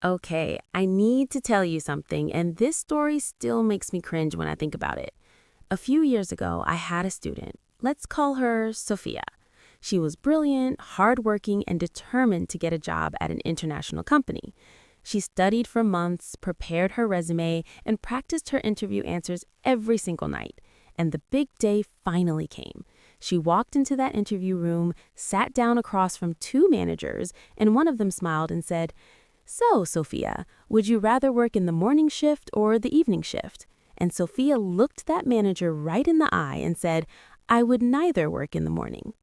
Okay, I need to tell you something, and this story still makes me cringe when I think about it. A few years ago, I had a student. Let's call her Sofia. She was brilliant, hardworking, and determined to get a job at an international company. She studied for months, prepared her resume, and practiced her interview answers every single night. And the big day finally came. She walked into that interview room, sat down across from two managers, and one of them smiled and said, "So, Sophia, would you rather work in the morning shift or the evening shift?" And Sophia looked that manager right in the eye and said, "I would neither work in the morning."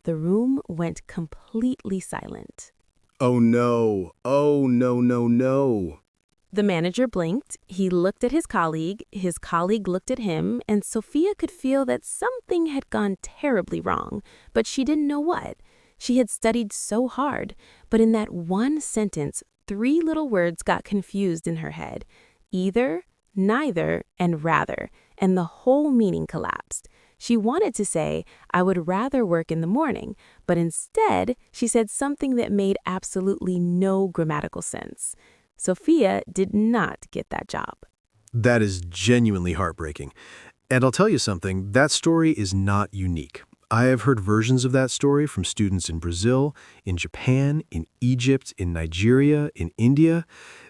The room went completely silent. Oh no. Oh no, no, no. The manager blinked, he looked at his colleague looked at him, and Sophia could feel that something had gone terribly wrong, but she didn't know what. She had studied so hard, but in that one sentence, three little words got confused in her head: either, neither, and rather, and the whole meaning collapsed. She wanted to say, "I would rather work in the morning," but instead, she said something that made absolutely no grammatical sense. Sophia did not get that job. That is genuinely heartbreaking. And I'll tell you something, that story is not unique. I have heard versions of that story from students in Brazil, in Japan, in Egypt, in Nigeria, in India.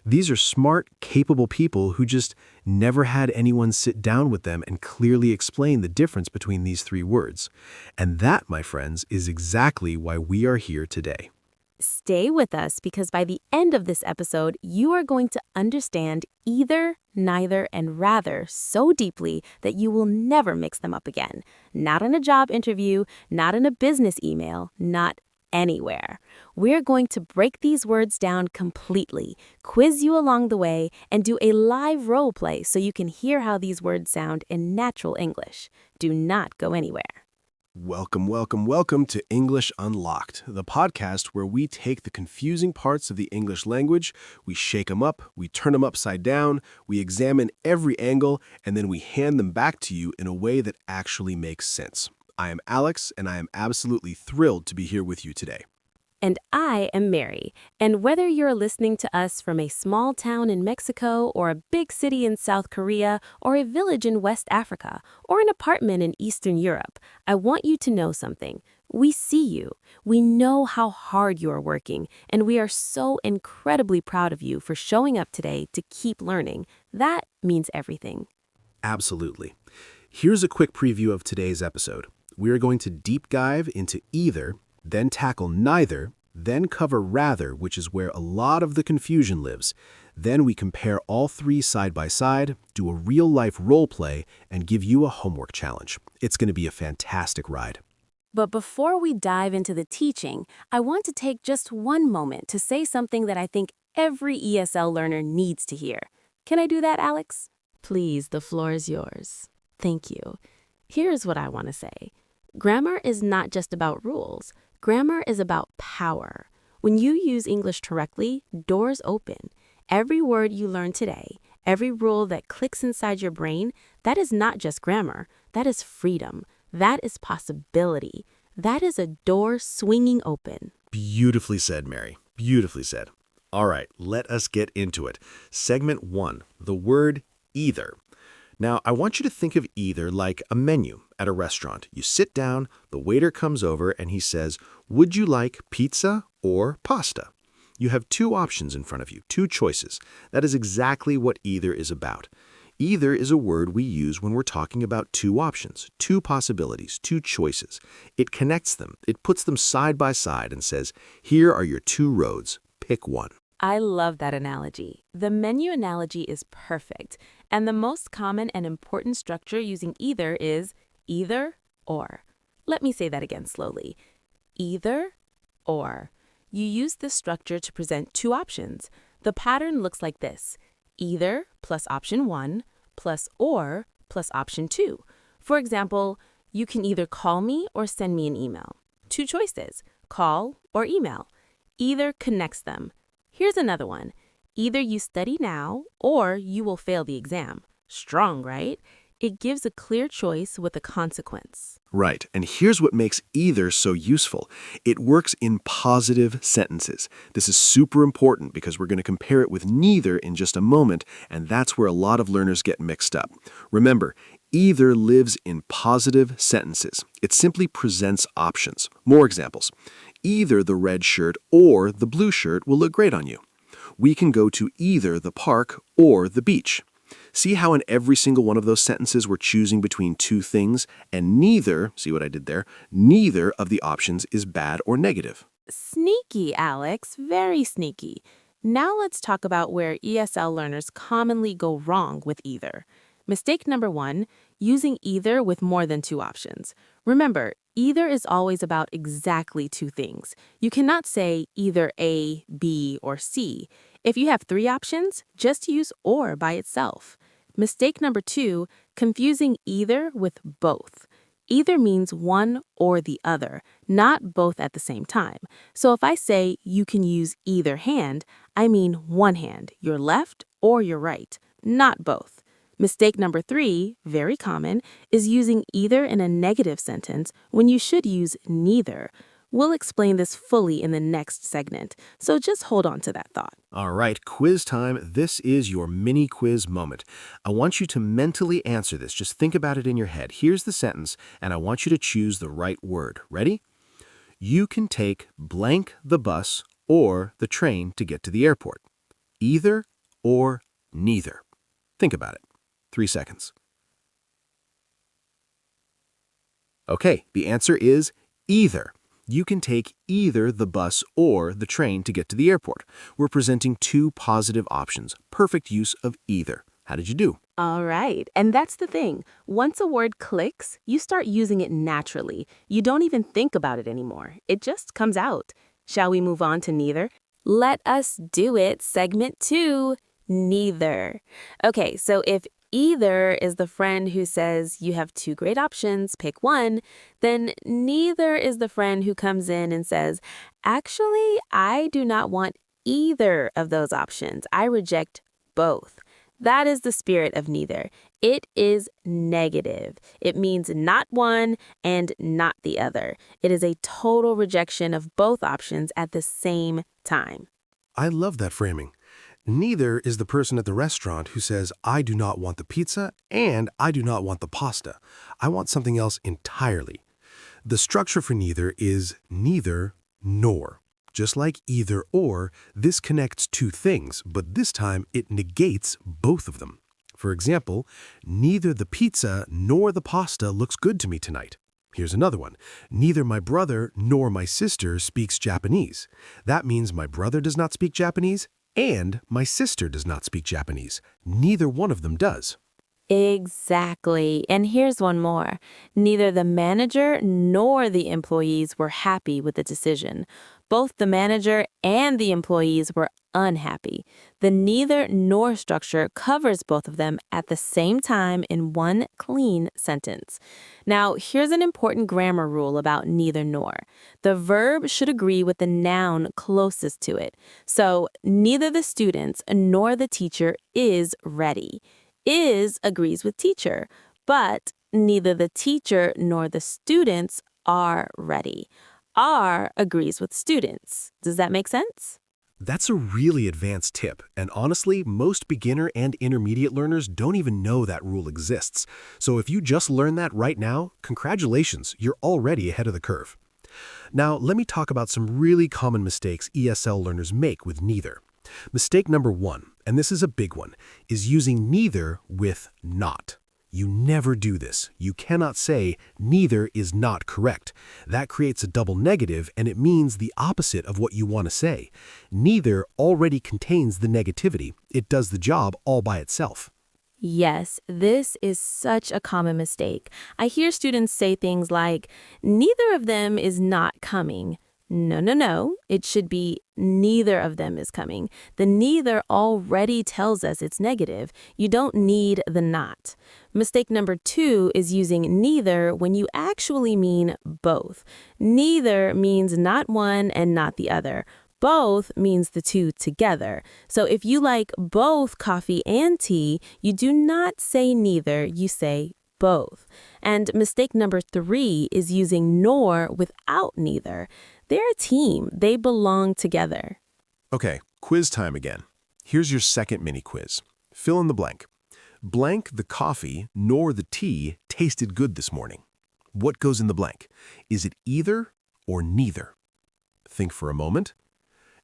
These are smart, capable people who just never had anyone sit down with them and clearly explain the difference between these three words. And that, my friends, is exactly why we are here today. Stay with us because by the end of this episode, you are going to understand either, neither, and rather so deeply that you will never mix them up again. Not in a job interview, not in a business email, not anywhere. We're going to break these words down completely, quiz you along the way, and do a live role play so you can hear how these words sound in natural English. Do not go anywhere. Welcome, welcome, welcome to English Unlocked, the podcast where we take the confusing parts of the English language, we shake them up, we turn them upside down, we examine every angle, and then we hand them back to you in a way that actually makes sense. I am Alex, and I am absolutely thrilled to be here with you today. And I am Mary. And whether you're listening to us from a small town in Mexico, or a big city in South Korea, or a village in West Africa, or an apartment in Eastern Europe, I want you to know something. We see you. We know how hard you are working, and we are so incredibly proud of you for showing up today to keep learning. That means everything. Absolutely. Here's a quick preview of today's episode. We are going to deep dive into either, then tackle neither, then cover rather, which is where a lot of the confusion lives. Then we compare all three side by side, do a real-life role play, and give you a homework challenge. It's going to be a fantastic ride. But before we dive into the teaching, I want to take just one moment to say something that I think every ESL learner needs to hear. Can I do that, Alex? Please, the floor is yours. Thank you. Here's what I want to say. Grammar is not just about rules. Grammar is about power. When you use English correctly, doors open. Every word you learn today, every rule that clicks inside your brain, that is not just grammar. That is freedom. That is possibility. That is a door swinging open. Beautifully said, Mary. Beautifully said. All right, let us get into it. Segment 1, the word either. Now, I want you to think of either like a menu at a restaurant. You sit down, the waiter comes over, and he says, "Would you like pizza or pasta?" You have two options in front of you, two choices. That is exactly what either is about. Either is a word we use when we're talking about two options, two possibilities, two choices. It connects them. It puts them side by side and says, here are your two roads. Pick one. I love that analogy. The menu analogy is perfect, and the most common and important structure using either is either or. Let me say that again slowly. Either or. You use this structure to present two options. The pattern looks like this: either plus option 1 plus or plus option 2. For example, you can either call me or send me an email. Two choices: call or email. Either connects them. Here's another one. Either you study now or you will fail the exam. Strong, right? It gives a clear choice with a consequence. Right, and here's what makes either so useful. It works in positive sentences. This is super important because we're going to compare it with neither in just a moment, and that's where a lot of learners get mixed up. Remember, either lives in positive sentences. It simply presents options. More examples. Either the red shirt or the blue shirt will look great on you. We can go to either the park or the beach. See how in every single one of those sentences we're choosing between two things, and neither, see what I did there, neither of the options is bad or negative. Sneaky, Alex, very sneaky. Now let's talk about where ESL learners commonly go wrong with either. Mistake number 1, using either with more than two options. Remember, either is always about exactly two things. You cannot say either A, B, or C. If you have three options, just use or by itself. Mistake number 2, confusing either with both. Either means one or the other, not both at the same time. So if I say you can use either hand, I mean one hand, your left or your right, not both. Mistake number 3, very common, is using either in a negative sentence when you should use neither. We'll explain this fully in the next segment, so just hold on to that thought. All right, quiz time. This is your mini quiz moment. I want you to mentally answer this. Just think about it in your head. Here's the sentence, and I want you to choose the right word. Ready? You can take blank the bus or the train to get to the airport. Either or neither. Think about it. 3 seconds. Okay, the answer is either. You can take either the bus or the train to get to the airport. We're presenting two positive options. Perfect use of either. How did you do? All right, and that's the thing. Once a word clicks, you start using it naturally. You don't even think about it anymore. It just comes out. Shall we move on to neither? Let us do it. Segment 2, neither. Okay, so if either is the friend who says you have two great options, pick one, then neither is the friend who comes in and says, actually, I do not want either of those options. I reject both. That is the spirit of neither. It is negative. It means not one and not the other. It is a total rejection of both options at the same time. I love that framing. Neither is the person at the restaurant who says, I do not want the pizza and I do not want the pasta. I want something else entirely. The structure for neither is neither nor. Just like either or, this connects two things, but this time it negates both of them. For example, neither the pizza nor the pasta looks good to me tonight. Here's another one. Neither my brother nor my sister speaks Japanese. That means my brother does not speak Japanese and my sister does not speak Japanese. Neither one of them does. Exactly. And here's one more. Neither the manager nor the employees were happy with the decision. Both the manager and the employees were unhappy. The neither nor structure covers both of them at the same time in one clean sentence. Now, here's an important grammar rule about neither nor. The verb should agree with the noun closest to it. So, neither the students nor the teacher is ready. Is agrees with teacher, but neither the teacher nor the students are ready. Are agrees with students. Does that make sense? That's a really advanced tip, and honestly, most beginner and intermediate learners don't even know that rule exists. So if you just learned that right now, congratulations, you're already ahead of the curve. Now, let me talk about some really common mistakes ESL learners make with neither. Mistake number 1, and this is a big one, is using neither with not. You never do this. You cannot say neither is not correct. That creates a double negative, and it means the opposite of what you want to say. Neither already contains the negativity. It does the job all by itself. Yes, this is such a common mistake. I hear students say things like, neither of them is not coming. No. It should be neither of them is coming. The neither already tells us it's negative. You don't need the not. Mistake number 2 is using neither when you actually mean both. Neither means not one and not the other. Both means the two together. So if you like both coffee and tea, you do not say neither, you say both. And mistake number 3 is using nor without neither. They're a team. They belong together. Okay, quiz time again. Here's your second mini quiz. Fill in the blank. Blank the coffee nor the tea tasted good this morning. What goes in the blank? Is it either or neither? Think for a moment.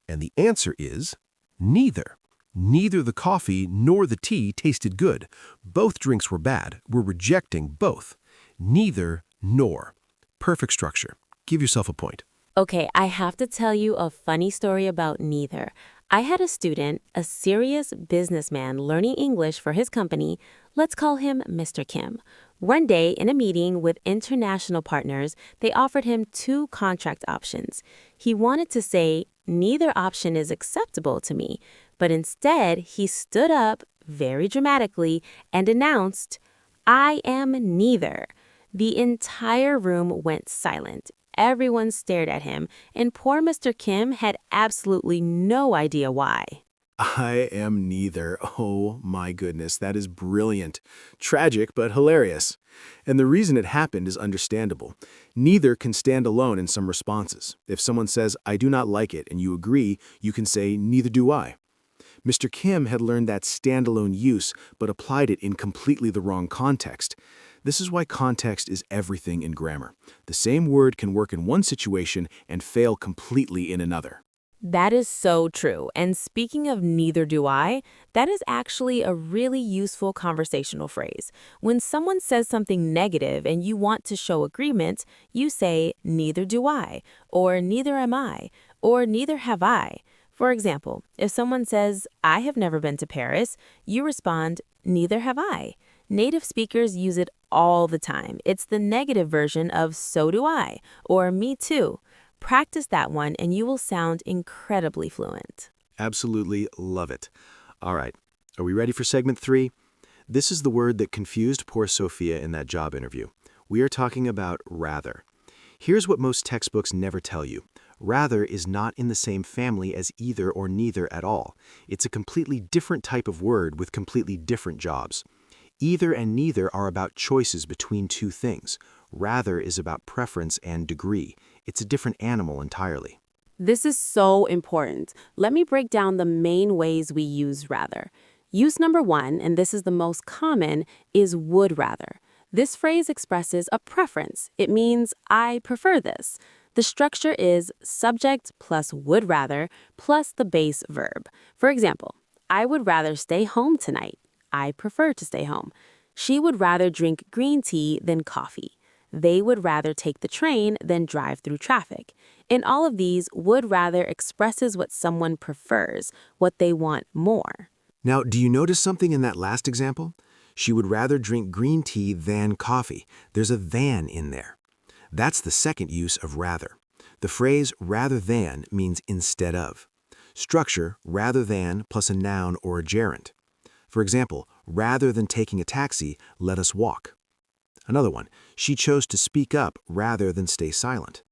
And the answer is neither. Neither the coffee nor the tea tasted good. Both drinks were bad. We're rejecting both. Neither nor. Perfect structure. Give yourself a point. Okay, I have to tell you a funny story about neither. I had a student, a serious businessman learning English for his company. Let's call him Mr. Kim. One day, in a meeting with international partners, they offered him 2 contract options. He wanted to say, neither option is acceptable to me, but instead he stood up very dramatically and announced, I am neither. The entire room went silent. Everyone stared at him, and poor Mr. Kim had absolutely no idea why. I am neither. Oh my goodness, that is brilliant. Tragic, but hilarious. And the reason it happened is understandable. Neither can stand alone in some responses. If someone says, I do not like it, and you agree, you can say, neither do I. Mr. Kim had learned that standalone use, but applied it in completely the wrong context. This is why context is everything in grammar. The same word can work in one situation and fail completely in another. That is so true. And speaking of neither do I, that is actually a really useful conversational phrase. When someone says something negative and you want to show agreement, you say, neither do I, or neither am I, or neither have I. For example, if someone says, I have never been to Paris, you respond, neither have I. Native speakers use it all the time. It's the negative version of so do I, or me too. Practice that one and you will sound incredibly fluent. Absolutely love it. All right, are we ready for segment 3? This is the word that confused poor Sofia in that job interview. We are talking about rather. Here's what most textbooks never tell you. Rather is not in the same family as either or neither at all. It's a completely different type of word with completely different jobs. Either and neither are about choices between 2 things. Rather is about preference and degree. It's a different animal entirely. This is so important. Let me break down the main ways we use rather. Use number 1, and this is the most common, is would rather. This phrase expresses a preference. It means I prefer this. The structure is subject plus would rather plus the base verb. For example, I would rather stay home tonight. I prefer to stay home. She would rather drink green tea than coffee. They would rather take the train than drive through traffic. In all of these, would rather expresses what someone prefers, what they want more. Now, do you notice something in that last example? She would rather drink green tea than coffee. There's a than in there. That's the second use of rather. The phrase rather than means instead of. Structure rather than plus a noun or a gerund. For example, rather than taking a taxi, let us walk. Another one, she chose to speak up rather than stay silent.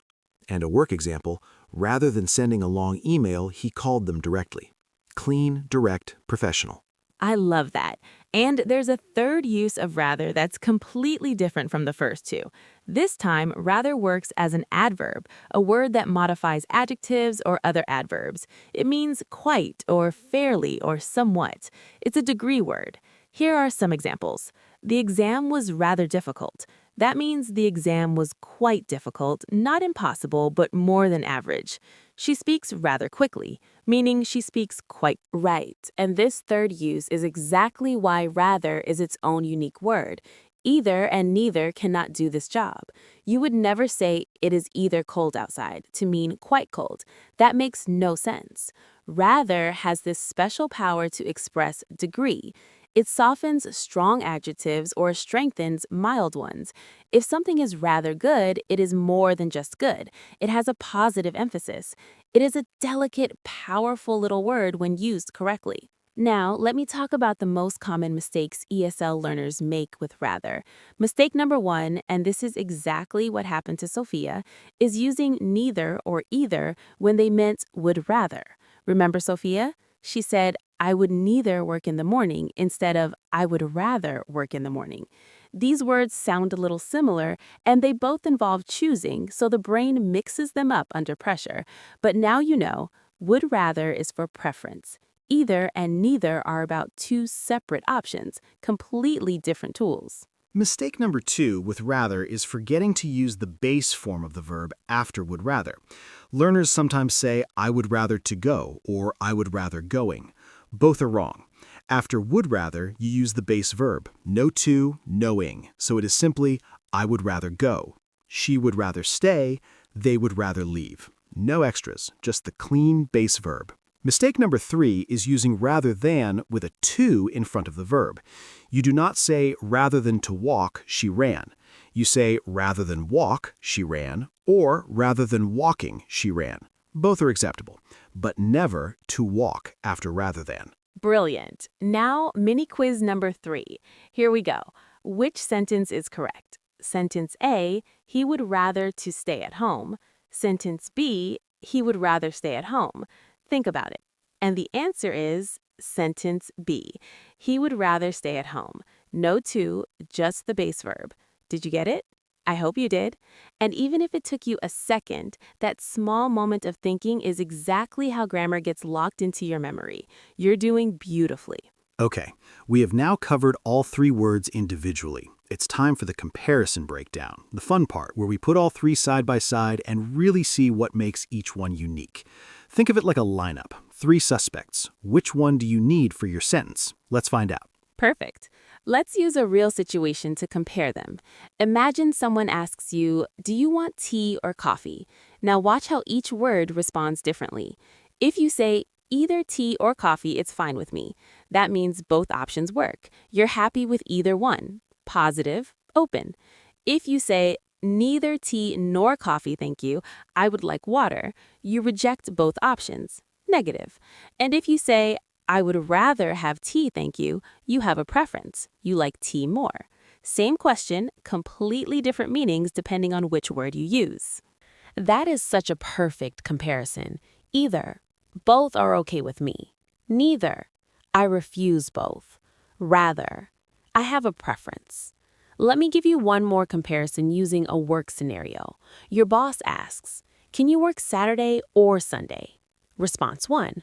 And a work example, rather than sending a long email, he called them directly. Clean, direct, professional. I love that. And there's a third use of rather that's completely different from the first 2. This time, rather works as an adverb, a word that modifies adjectives or other adverbs. It means quite or fairly or somewhat. It's a degree word. Here are some examples. The exam was rather difficult. That means the exam was quite difficult, not impossible, but more than average. She speaks rather quickly, meaning she speaks quite right. And this third use is exactly why rather is its own unique word. Either and neither cannot do this job. You would never say it is either cold outside to mean quite cold. That makes no sense. Rather has this special power to express degree. It softens strong adjectives or strengthens mild ones. If something is rather good, it is more than just good. It has a positive emphasis. It is a delicate, powerful little word when used correctly. Now, let me talk about the most common mistakes ESL learners make with rather. Mistake number 1, and this is exactly what happened to Sofia, is using neither or either when they meant would rather. Remember Sofia? She said, I would neither work in the morning instead of I would rather work in the morning. These words sound a little similar, and they both involve choosing, so the brain mixes them up under pressure. But now you know, would rather is for preference. Either and neither are about two separate options, completely different tools. Mistake number 2 with rather is forgetting to use the base form of the verb after would rather. Learners sometimes say, I would rather to go, or I would rather going. Both are wrong. After would rather, you use the base verb, no to, no ing, so it is simply, I would rather go. She would rather stay, they would rather leave. No extras, just the clean base verb. Mistake number 3 is using rather than with a to in front of the verb. You do not say rather than to walk, she ran. You say rather than walk, she ran, or rather than walking, she ran. Both are acceptable, but never to walk after rather than. Brilliant. Now, mini quiz number 3. Here we go. Which sentence is correct? Sentence A, he would rather to stay at home. Sentence B, he would rather stay at home. Think about it. And the answer is sentence B. He would rather stay at home. No to, just the base verb. Did you get it? I hope you did. And even if it took you a second, that small moment of thinking is exactly how grammar gets locked into your memory. You're doing beautifully. Okay, we have now covered all 3 words individually. It's time for the comparison breakdown, the fun part where we put all 3 side by side and really see what makes each one unique. Think of it like a lineup. 3 suspects. Which one do you need for your sentence? Let's find out. Perfect. Let's use a real situation to compare them. Imagine someone asks you, do you want tea or coffee? Now watch how each word responds differently. If you say, either tea or coffee, it's fine with me. That means both options work. You're happy with either one. Positive, open. If you say, neither tea nor coffee, thank you, I would like water, you reject both options. Negative. And if you say, I would rather have tea, thank you, you have a preference. You like tea more. Same question, completely different meanings depending on which word you use. That is such a perfect comparison. Either. Both are okay with me. Neither. I refuse both. Rather. I have a preference. Let me give you one more comparison using a work scenario. Your boss asks, can you work Saturday or Sunday? Response 1.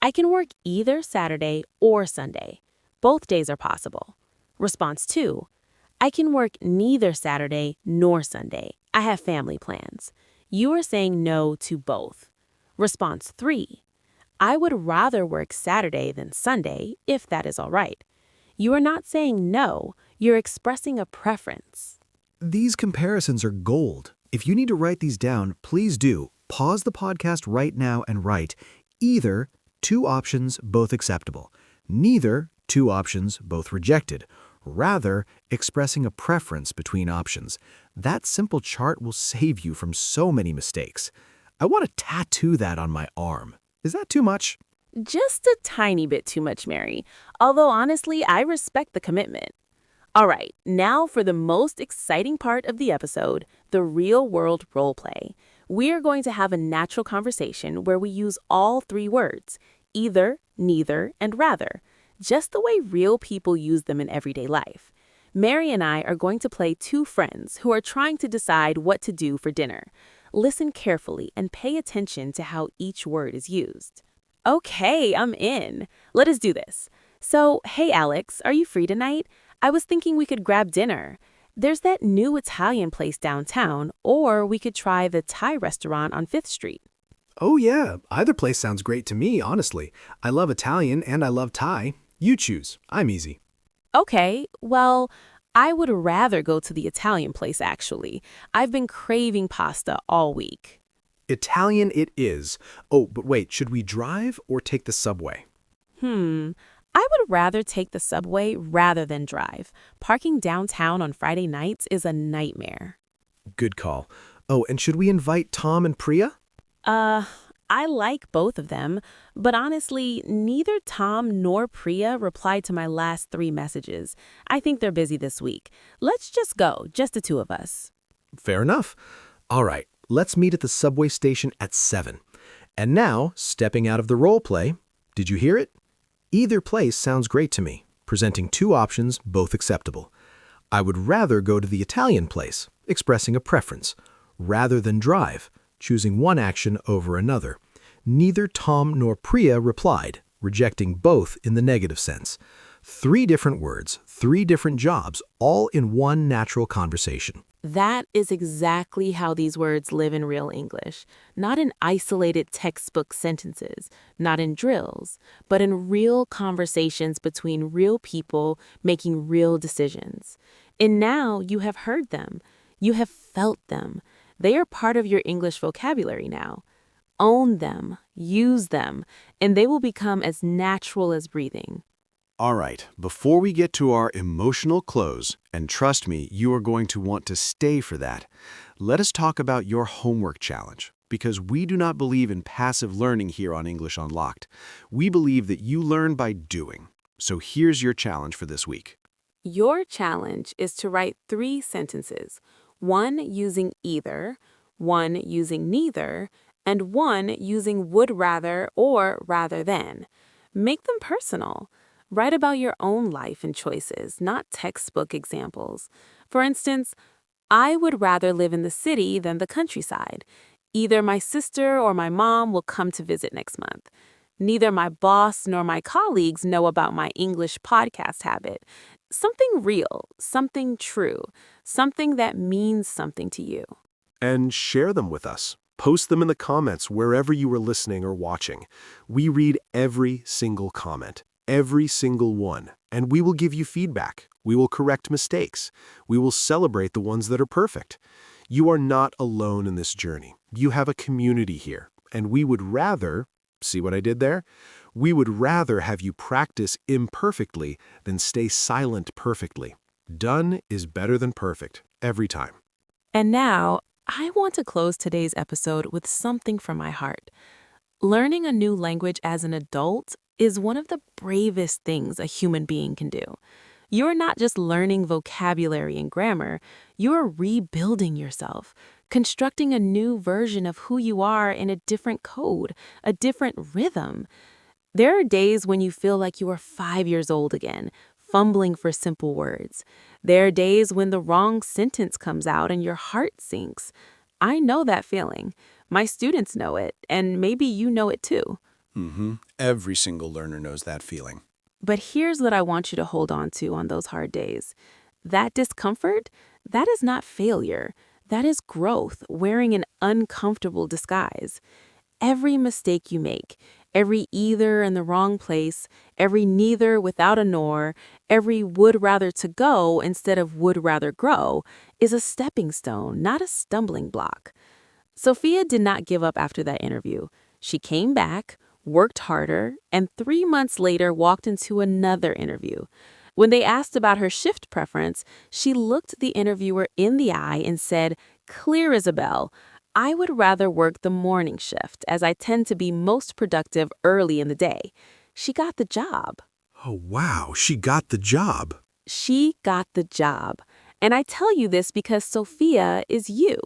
I can work either Saturday or Sunday. Both days are possible. Response 2. I can work neither Saturday nor Sunday. I have family plans. You are saying no to both. Response 3. I would rather work Saturday than Sunday, if that is all right. You are not saying no, you're expressing a preference. These comparisons are gold. If you need to write these down, please do. Pause the podcast right now and write either, 2 options, both acceptable. Neither, 2 options, both rejected. Rather, expressing a preference between options. That simple chart will save you from so many mistakes. I want to tattoo that on my arm. Is that too much? Just a tiny bit too much, Mary. Although honestly, I respect the commitment. All right, now for the most exciting part of the episode, the real-world role play. We are going to have a natural conversation where we use all 3 words, either, neither, and rather, just the way real people use them in everyday life. Mary and I are going to play 2 friends who are trying to decide what to do for dinner. Listen carefully and pay attention to how each word is used. Okay, I'm in. Let us do this. So, hey Alex, are you free tonight? I was thinking we could grab dinner. There's that new Italian place downtown, or we could try the Thai restaurant on 5th Street. Oh yeah, either place sounds great to me, honestly. I love Italian and I love Thai. You choose. I'm easy. Okay, well, I would rather go to the Italian place actually. I've been craving pasta all week. Italian it is. Oh, but wait, should we drive or take the subway? I would rather take the subway rather than drive. Parking downtown on Friday nights is a nightmare. Good call. Oh, and should we invite Tom and Priya? I like both of them, but honestly, neither Tom nor Priya replied to my last 3 messages. I think they're busy this week. Let's just go, just the 2 of us. Fair enough. All right, let's meet at the subway station at 7. And now, stepping out of the role play, did you hear it? Either place sounds great to me, presenting 2 options, both acceptable. I would rather go to the Italian place, expressing a preference, rather than drive, choosing one action over another. Neither Tom nor Priya replied, rejecting both in the negative sense. 3 different words, 3 different jobs, all in one natural conversation. That is exactly how these words live in real English, not in isolated textbook sentences, not in drills, but in real conversations between real people making real decisions. And now you have heard them. You have felt them. They are part of your English vocabulary now. Own them, use them, and they will become as natural as breathing. All right, before we get to our emotional close, and trust me, you are going to want to stay for that, let us talk about your homework challenge. Because we do not believe in passive learning here on English Unlocked. We believe that you learn by doing. So here's your challenge for this week. Your challenge is to write 3 sentences, 1 using either, 1 using neither, and 1 using would rather or rather than. Make them personal. Write about your own life and choices, not textbook examples. For instance, I would rather live in the city than the countryside. Either my sister or my mom will come to visit next month. Neither my boss nor my colleagues know about my English podcast habit. Something real, something true, something that means something to you. And share them with us. Post them in the comments wherever you are listening or watching. We read every single comment, every single one, and we will give you feedback. We will correct mistakes. We will celebrate the ones that are perfect. You are not alone in this journey. You have a community here, and we would rather, see what I did there? We would rather have you practice imperfectly than stay silent perfectly. Done is better than perfect, every time. And now, I want to close today's episode with something from my heart. Learning a new language as an adult is one of the bravest things a human being can do. You're not just learning vocabulary and grammar, you're rebuilding yourself, constructing a new version of who you are in a different code, a different rhythm. There are days when you feel like you are 5 years old again, fumbling for simple words. There are days when the wrong sentence comes out and your heart sinks. I know that feeling. My students know it, and maybe you know it too. Every single learner knows that feeling. But here's what I want you to hold on to on those hard days. That discomfort, that is not failure. That is growth wearing an uncomfortable disguise. Every mistake you make, every either in the wrong place, every neither without a nor, every would rather to go instead of would rather grow, is a stepping stone, not a stumbling block. Sophia did not give up after that interview. She came back, worked harder, and 3 months later walked into another interview. When they asked about her shift preference, she looked the interviewer in the eye and said, "Clear as a bell. I would rather work the morning shift, as I tend to be most productive early in the day." She got the job. Oh, wow, she got the job. She got the job. And I tell you this because Sophia is you.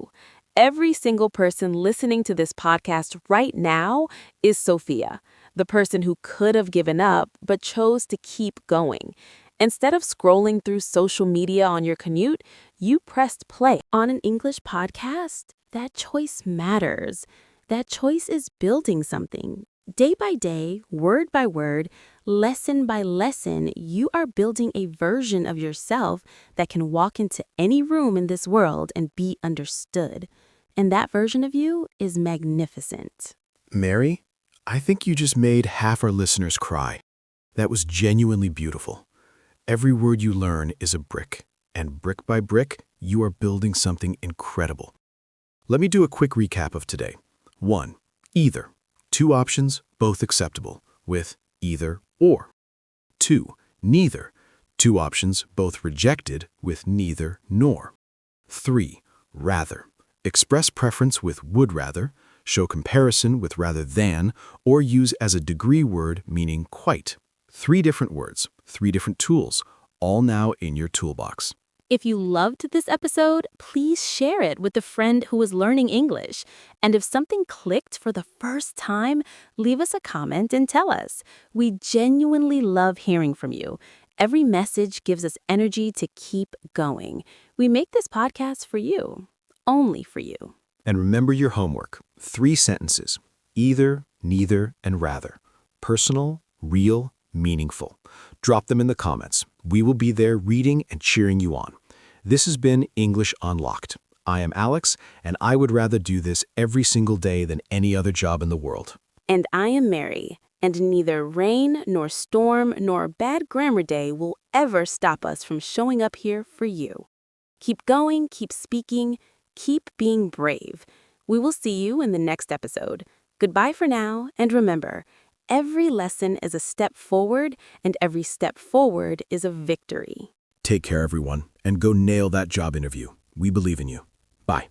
Every single person listening to this podcast right now is Sophia, the person who could have given up but chose to keep going. Instead of scrolling through social media on your commute, you pressed play on an English podcast. That choice matters. That choice is building something. Day by day, word by word, lesson by lesson, you are building a version of yourself that can walk into any room in this world and be understood. And that version of you is magnificent. Mary, I think you just made half our listeners cry. That was genuinely beautiful. Every word you learn is a brick, and brick by brick, you are building something incredible. Let me do a quick recap of today. 1. Either. 2 options, both acceptable, with either or. 2. Neither. 2 options, both rejected, with neither nor. 3. Rather. Express preference with would rather, show comparison with rather than, or use as a degree word meaning quite. 3 different words, 3 different tools, all now in your toolbox. If you loved this episode, please share it with a friend who is learning English. And if something clicked for the first time, leave us a comment and tell us. We genuinely love hearing from you. Every message gives us energy to keep going. We make this podcast for you, only for you. And remember your homework. 3 sentences. Either, neither, and rather. Personal, real, meaningful. Drop them in the comments. We will be there reading and cheering you on. This has been English Unlocked. I am Alex, and I would rather do this every single day than any other job in the world. And I am Mary, and neither rain nor storm nor bad grammar day will ever stop us from showing up here for you. Keep going, keep speaking, keep being brave. We will see you in the next episode. Goodbye for now, and remember, every lesson is a step forward, and every step forward is a victory. Take care, everyone, and go nail that job interview. We believe in you. Bye.